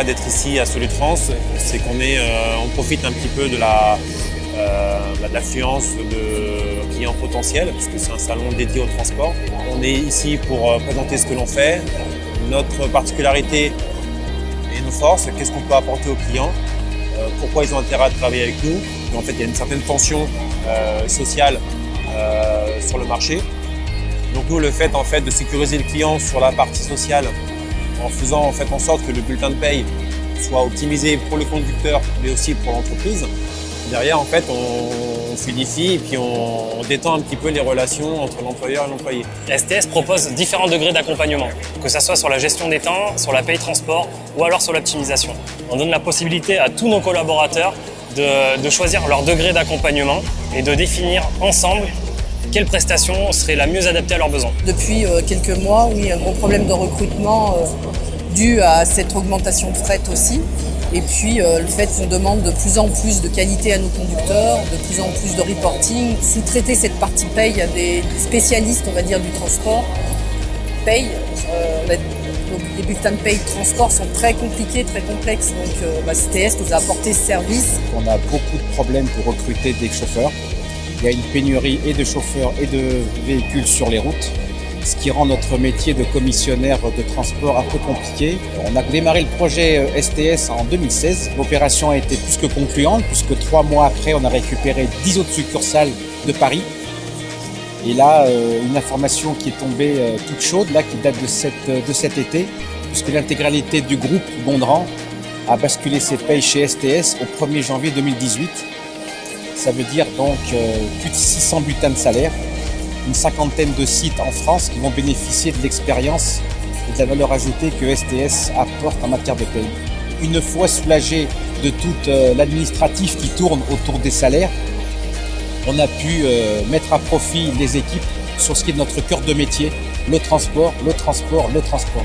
l'intérêt d'être ici à Solid France, c'est on profite un petit peu de l'affluence de clients potentiels, puisque c'est un salon dédié au transport. On est ici pour présenter ce que l'on fait, notre particularité et nos forces, qu'est-ce qu'on peut apporter aux clients, pourquoi ils ont intérêt à travailler avec nous. Et en fait, il y a une certaine tension sociale sur le marché. Donc nous, le fait de sécuriser le client sur la partie sociale, en faisant en sorte que le bulletin de paye soit optimisé pour le conducteur, mais aussi pour l'entreprise. Derrière, on fluidifie et puis on détend un petit peu les relations entre l'employeur et l'employé. STS propose différents degrés d'accompagnement, que ce soit sur la gestion des temps, sur la paye transport ou alors sur l'optimisation. On donne la possibilité à tous nos collaborateurs de choisir leur degré d'accompagnement et de définir ensemble quelle prestation serait la mieux adaptée à leurs besoins. Depuis quelques mois, oui, un gros problème de recrutement dû à cette augmentation de fret aussi. Et puis le fait qu'on demande de plus en plus de qualité à nos conducteurs, de plus en plus de reporting. Sous-traiter cette partie paye à des spécialistes, on va dire, du transport. Paye, les bulletins de paye de transport sont très compliqués, très complexes. Donc STS nous a apporté ce service. On a beaucoup de problèmes pour recruter des chauffeurs. Il y a une pénurie et de chauffeurs et de véhicules sur les routes, ce qui rend notre métier de commissionnaire de transport un peu compliqué. On a démarré le projet STS en 2016. L'opération a été plus que concluante, puisque 3 mois après, on a récupéré 10 autres succursales de Paris. Et là, une information qui est tombée toute chaude, là, qui date de cet été, puisque l'intégralité du groupe Gondran a basculé ses payes chez STS au 1er janvier 2018. Ça veut dire donc plus de 600 bulletins de salaire, une cinquantaine de sites en France qui vont bénéficier de l'expérience et de la valeur ajoutée que STS apporte en matière de paye. Une fois soulagé de tout l'administratif qui tourne autour des salaires, on a pu mettre à profit les équipes sur ce qui est notre cœur de métier, le transport, le transport, le transport.